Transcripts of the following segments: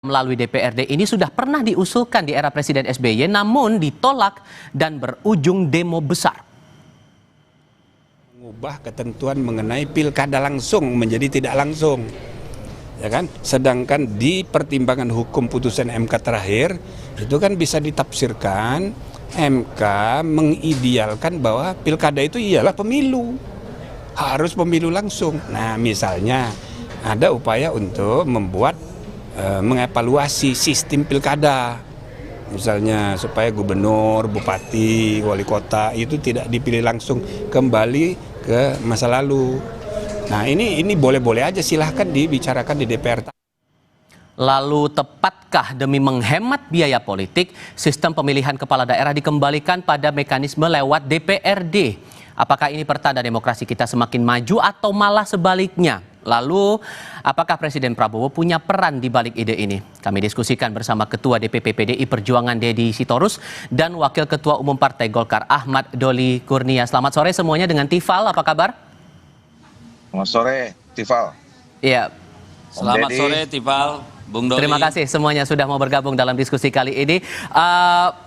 melalui DPRD ini sudah pernah diusulkan di era Presiden SBY namun ditolak dan berujung demo besar. Mengubah ketentuan mengenai pilkada langsung menjadi tidak langsung. Ya kan? Sedangkan di pertimbangan hukum putusan MK terakhir itu kan bisa ditafsirkan MK mengidealkan bahwa pilkada itu ialah pemilu. Harus pemilu langsung. Nah, misalnya ada upaya untuk membuat mengevaluasi sistem pilkada, misalnya supaya gubernur, bupati, wali kota itu tidak dipilih langsung, kembali ke masa lalu. Nah ini boleh-boleh aja, silahkan dibicarakan di DPR. Lalu tepatkah demi menghemat biaya politik, sistem pemilihan kepala daerah dikembalikan pada mekanisme lewat DPRD? Apakah ini pertanda demokrasi kita semakin maju atau malah sebaliknya? Lalu, apakah Presiden Prabowo punya peran di balik ide ini? Kami diskusikan bersama Ketua DPP PDI Perjuangan Deddy Sitorus dan Wakil Ketua Umum Partai Golkar Ahmad Doli Kurnia. Selamat sore semuanya dengan Tifal, apa kabar? Selamat sore, Tifal. Iya. Selamat sore, Tifal. Bung Doli. Terima kasih semuanya sudah mau bergabung dalam diskusi kali ini.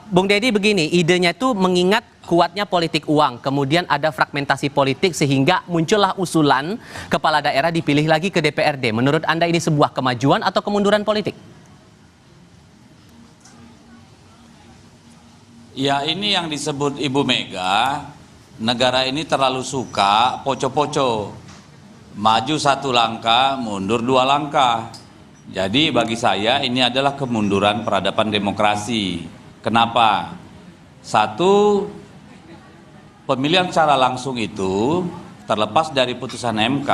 Bung Deddy, begini, idenya itu mengingat kuatnya politik uang, kemudian ada fragmentasi politik sehingga muncullah usulan kepala daerah dipilih lagi ke DPRD. Menurut Anda ini sebuah kemajuan atau kemunduran politik? Ya, ini yang disebut Ibu Mega, negara ini terlalu suka poco-poco. Maju satu langkah, mundur dua langkah. Jadi bagi saya ini adalah kemunduran peradaban demokrasi. Kenapa? Satu, pemilihan secara langsung itu terlepas dari putusan MK,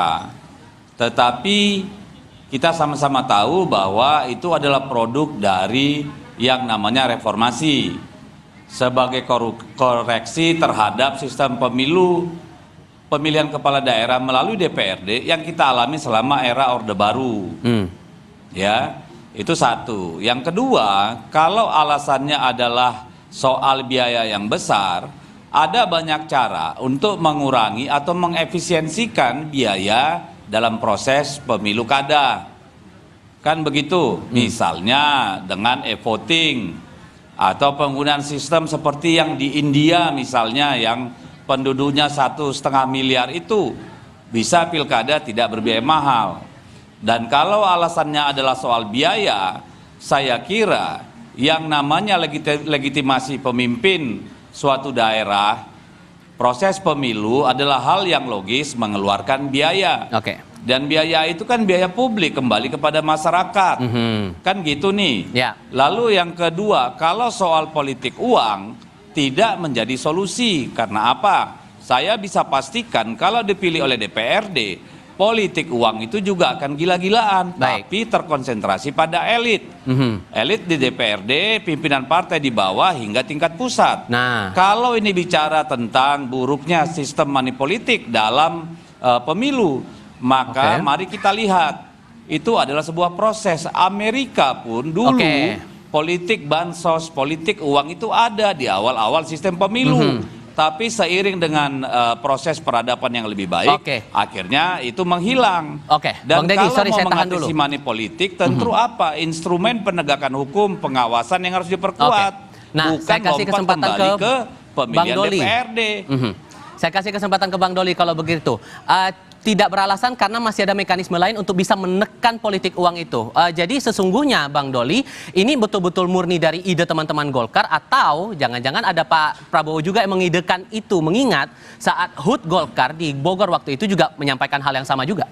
tetapi kita sama-sama tahu bahwa itu adalah produk dari yang namanya reformasi sebagai koreksi terhadap sistem pemilihan kepala daerah melalui DPRD yang kita alami selama era Orde Baru. Ya, itu satu. Yang kedua, kalau alasannya adalah soal biaya yang besar, ada banyak cara untuk mengurangi atau mengefisiensikan biaya dalam proses pemilu kada. Kan begitu, misalnya dengan e-voting atau penggunaan sistem seperti yang di India misalnya yang penduduknya 1,5 miliar itu bisa pilkada tidak berbiaya mahal. Dan kalau alasannya adalah soal biaya, saya kira yang namanya legitimasi pemimpin suatu daerah, proses pemilu adalah hal yang logis mengeluarkan biaya. Dan biaya itu kan biaya publik kembali kepada masyarakat. Kan gitu nih. Lalu yang kedua, kalau soal politik uang tidak menjadi solusi. Karena apa? Saya bisa pastikan kalau dipilih oleh DPRD, politik uang itu juga akan gila-gilaan, tapi terkonsentrasi pada elit. Elit di DPRD, pimpinan partai di bawah hingga tingkat pusat. Nah, kalau ini bicara tentang buruknya sistem money politik dalam pemilu, maka mari kita lihat, itu adalah sebuah proses. Amerika pun dulu politik bansos, politik uang itu ada di awal-awal sistem pemilu. Tapi seiring dengan proses peradaban yang lebih baik, akhirnya itu menghilang. Dan Bang Deddy, kalau mau mengatasi money politik, tentu apa? Instrumen penegakan hukum, pengawasan yang harus diperkuat. Nah, bukan saya kasih kesempatan ke pemilihan Bang Doli. DPRD. Saya kasih kesempatan ke Bang Doli kalau begitu. Tidak beralasan karena masih ada mekanisme lain untuk bisa menekan politik uang itu. Jadi sesungguhnya Bang Doli, ini betul-betul murni dari ide teman-teman Golkar atau jangan-jangan ada Pak Prabowo juga yang mengidekan itu, mengingat saat HUT Golkar di Bogor waktu itu juga menyampaikan hal yang sama juga.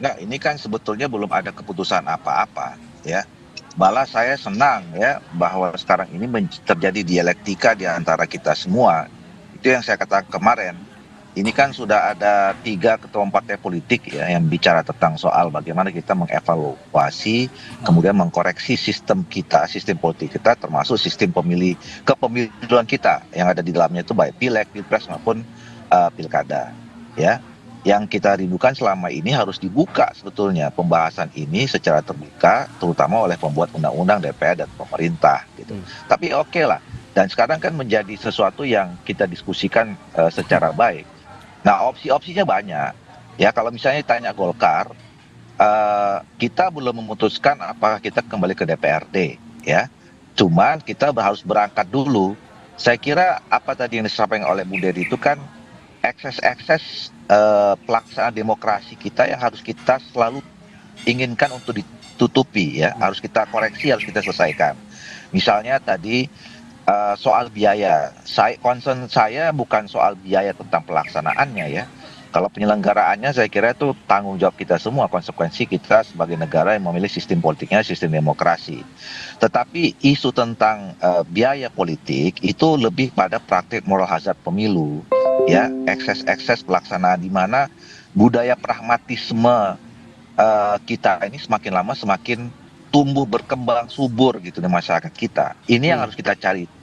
Nah, ini kan sebetulnya belum ada keputusan apa-apa, ya. Malah saya senang ya bahwa sekarang ini terjadi dialektika di antara kita semua. Itu yang saya katakan kemarin. Ini kan sudah ada 3 ketua partai politik ya yang bicara tentang soal bagaimana kita mengevaluasi, kemudian mengkoreksi sistem kita, sistem politik kita, termasuk sistem kepemiluan kita yang ada di dalamnya itu baik pileg, pilpres maupun pilkada. Ya, yang kita rindukan selama ini harus dibuka sebetulnya pembahasan ini secara terbuka, terutama oleh pembuat undang-undang, DPR dan pemerintah. Gitu. Tapi oke lah. Dan sekarang kan menjadi sesuatu yang kita diskusikan secara baik. Nah, opsi-opsinya banyak. Ya, kalau misalnya tanya Golkar, kita belum memutuskan apakah kita kembali ke DPRD, ya. Cuman kita harus berangkat dulu. Saya kira apa tadi yang disampaikan oleh Bu Dedi itu kan ekses-ekses pelaksanaan demokrasi kita yang harus kita selalu inginkan untuk ditutupi, ya. Harus kita koreksi, harus kita selesaikan. Misalnya tadi soal biaya. Concern saya bukan soal biaya tentang pelaksanaannya, ya. Kalau penyelenggaraannya saya kira itu tanggung jawab kita semua, konsekuensi kita sebagai negara yang memilih sistem politiknya, sistem demokrasi. Tetapi isu tentang biaya politik itu lebih pada praktik moral hazard pemilu, ya, ekses-ekses pelaksanaan di mana budaya pragmatisme kita ini semakin lama semakin tumbuh berkembang subur gitu di masyarakat kita. Ini yang harus kita cari.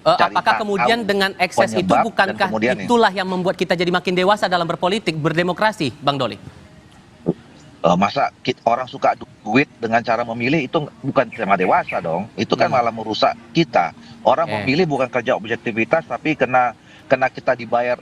Apakah kemudian dengan ekses itu bukankah itulah yang membuat kita jadi makin dewasa dalam berpolitik, berdemokrasi, Bang Doli? Masa orang suka duit dengan cara memilih itu bukan tema dewasa dong. Itu kan malah merusak kita. Orang memilih bukan kerja objektivitas, tapi kena kita dibayar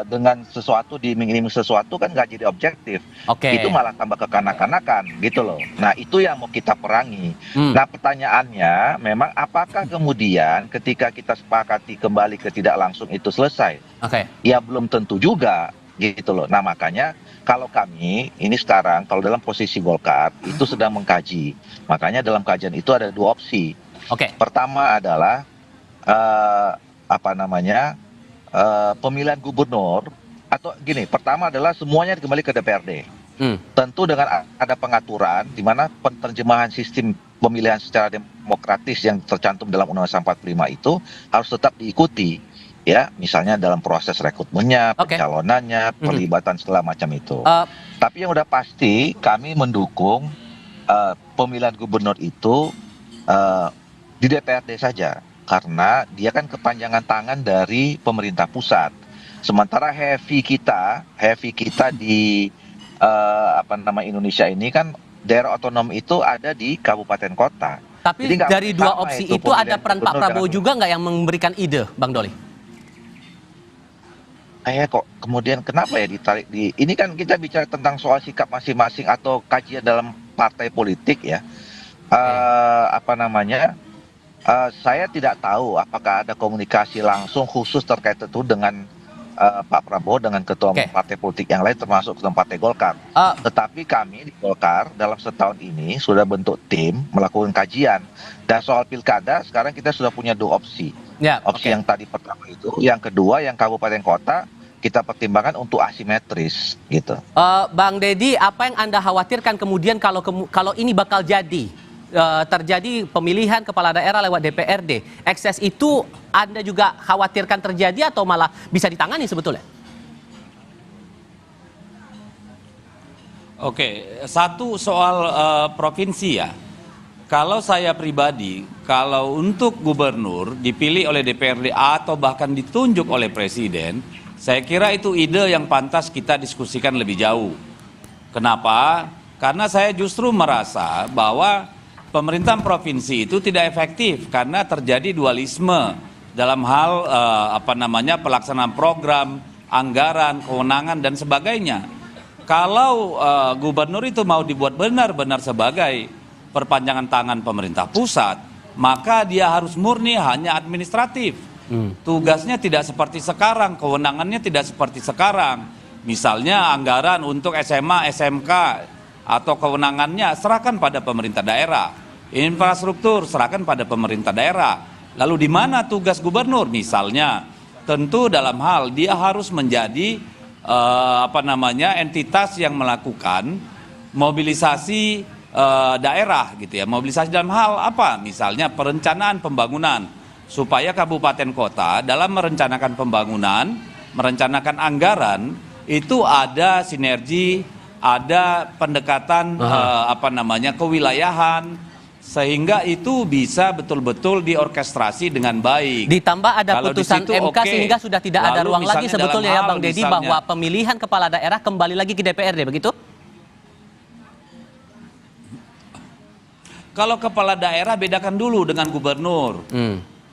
dengan sesuatu, diiming-iming sesuatu kan nggak jadi objektif. Itu malah tambah kekanak-kanakan gitu loh. Nah itu yang mau kita perangi. Nah pertanyaannya memang apakah kemudian ketika kita sepakati kembali ke tidak langsung itu selesai? Ya belum tentu juga gitu loh. Nah makanya kalau kami ini sekarang kalau dalam posisi Golkar itu sedang mengkaji. Makanya dalam kajian itu ada dua opsi. Pertama adalah pemilihan gubernur, atau gini, pertama adalah semuanya kembali ke DPRD. Tentu dengan ada pengaturan di mana penerjemahan sistem pemilihan secara demokratis yang tercantum dalam Undang-Undang 45 itu harus tetap diikuti, ya, misalnya dalam proses rekrutmennya, pencalonannya, pelibatan segala macam itu. Tapi yang udah pasti kami mendukung pemilihan gubernur itu di DPRD saja. Karena dia kan kepanjangan tangan dari pemerintah pusat. Sementara heavy kita di Indonesia ini kan daerah otonom itu ada di kabupaten kota. Tapi jadi dari dua opsi itu ada peran Pak Prabowo juga nggak yang memberikan ide, Bang Doli? Kok kemudian kenapa ya ditarik di ini kan kita bicara tentang soal sikap masing-masing atau kajian dalam partai politik, ya. Saya tidak tahu apakah ada komunikasi langsung khusus terkait itu dengan Pak Prabowo dengan ketua partai politik yang lain termasuk ketua partai Golkar. Tetapi kami di Golkar dalam setahun ini sudah bentuk tim melakukan kajian. Dan soal pilkada sekarang kita sudah punya dua opsi. Opsi yang tadi pertama itu, yang kedua yang kabupaten kota kita pertimbangkan untuk asimetris gitu. Bang Dedi, apa yang Anda khawatirkan kemudian kalau ini bakal terjadi pemilihan kepala daerah lewat DPRD? Ekses itu Anda juga khawatirkan terjadi atau malah bisa ditangani sebetulnya? Satu soal provinsi, ya. Kalau saya pribadi, kalau untuk gubernur dipilih oleh DPRD atau bahkan ditunjuk oleh presiden, saya kira itu ide yang pantas kita diskusikan lebih jauh. Kenapa? Karena saya justru merasa bahwa pemerintahan provinsi itu tidak efektif karena terjadi dualisme dalam hal pelaksanaan program, anggaran, kewenangan dan sebagainya. Kalau gubernur itu mau dibuat benar-benar sebagai perpanjangan tangan pemerintah pusat, maka dia harus murni hanya administratif. Tugasnya tidak seperti sekarang, kewenangannya tidak seperti sekarang. Misalnya anggaran untuk SMA, SMK atau kewenangannya serahkan pada pemerintah daerah. Infrastruktur serahkan pada pemerintah daerah. Lalu di mana tugas gubernur? Misalnya, tentu dalam hal dia harus menjadi entitas yang melakukan mobilisasi daerah gitu ya. Mobilisasi dalam hal apa? Misalnya perencanaan pembangunan supaya kabupaten kota dalam merencanakan pembangunan, merencanakan anggaran itu ada sinergi, ada pendekatan kewilayahan, sehingga itu bisa betul-betul diorkestrasi dengan baik. Ditambah ada putusan MK sehingga sudah tidak ada ruang lagi sebetulnya ya Bang Dedi bahwa pemilihan kepala daerah kembali lagi ke DPRD, begitu? Kalau kepala daerah bedakan dulu dengan gubernur.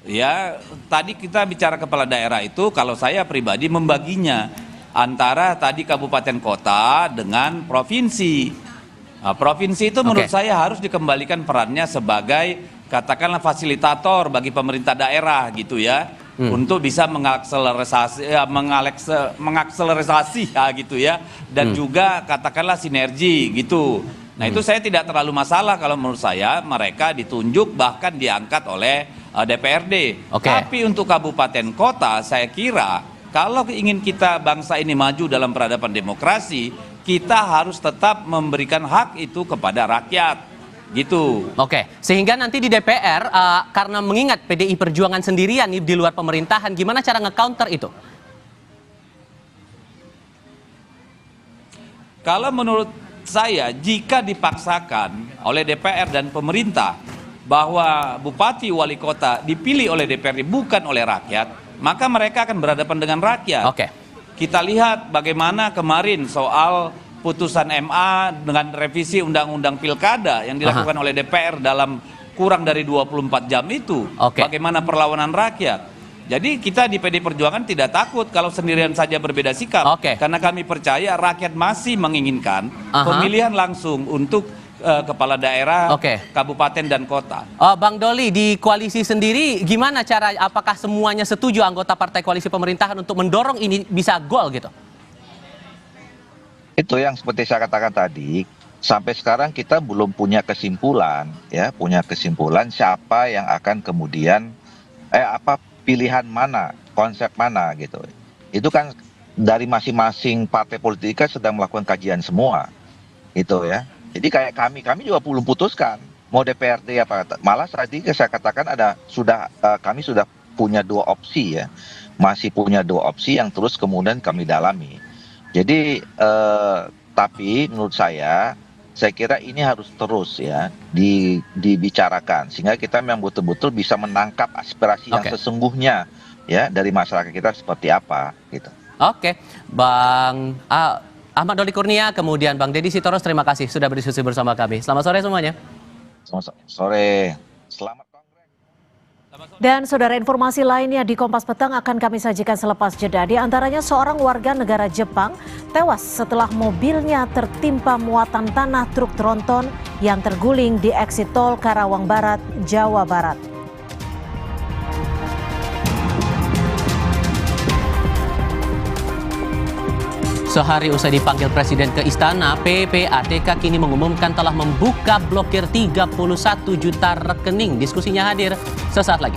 Ya, tadi kita bicara kepala daerah itu kalau saya pribadi membaginya. antara tadi kabupaten kota dengan provinsi. Nah, provinsi itu menurut saya harus dikembalikan perannya sebagai katakanlah fasilitator bagi pemerintah daerah gitu ya, untuk bisa mengakselerasi ya gitu ya, dan juga katakanlah sinergi gitu. Nah itu saya tidak terlalu masalah kalau menurut saya mereka ditunjuk bahkan diangkat oleh DPRD. Tapi untuk kabupaten kota saya kira kalau ingin kita bangsa ini maju dalam peradaban demokrasi, kita harus tetap memberikan hak itu kepada rakyat. Gitu. Sehingga nanti di DPR karena mengingat PDI Perjuangan sendirian nih di luar pemerintahan, gimana cara nge-counter itu? Kalau menurut saya, jika dipaksakan oleh DPR dan pemerintah bahwa bupati wali kota dipilih oleh DPRD bukan oleh rakyat, maka mereka akan berhadapan dengan rakyat. Kita lihat bagaimana kemarin soal putusan MA dengan revisi undang-undang pilkada yang dilakukan oleh DPR dalam kurang dari 24 jam itu. Bagaimana perlawanan rakyat. Jadi kita di PD Perjuangan tidak takut kalau sendirian saja berbeda sikap. Karena kami percaya rakyat masih menginginkan pemilihan langsung untuk kepala daerah, kabupaten dan kota. Bang Doli, di koalisi sendiri gimana cara, apakah semuanya setuju anggota partai koalisi pemerintahan untuk mendorong ini bisa gol gitu? Itu yang seperti saya katakan tadi, sampai sekarang kita belum punya kesimpulan, ya, siapa yang akan kemudian, pilihan mana, konsep mana gitu. Itu kan dari masing-masing partai politik kan sedang melakukan kajian semua, gitu ya. Jadi kayak kami juga belum putuskan mau DPRD apa. Malah tadi saya katakan kami sudah punya 2 opsi ya, masih punya 2 opsi yang terus kemudian kami dalami. Jadi tapi menurut saya kira ini harus terus ya dibicarakan sehingga kita memang betul-betul bisa menangkap aspirasi yang sesungguhnya ya dari masyarakat kita seperti apa gitu. Bang Ahmad Doli Kurnia, kemudian Bang Deddy Sitorus, terima kasih sudah berdiskusi bersama kami. Selamat sore semuanya. Selamat sore. Selamat. Dan saudara, informasi lainnya di Kompas Petang akan kami sajikan selepas jeda. Di antaranya seorang warga negara Jepang tewas setelah mobilnya tertimpa muatan tanah truk tronton yang terguling di eksit tol Karawang Barat, Jawa Barat. Sehari usai dipanggil Presiden ke Istana, PPATK kini mengumumkan telah membuka blokir 31 juta rekening. Diskusinya hadir sesaat lagi.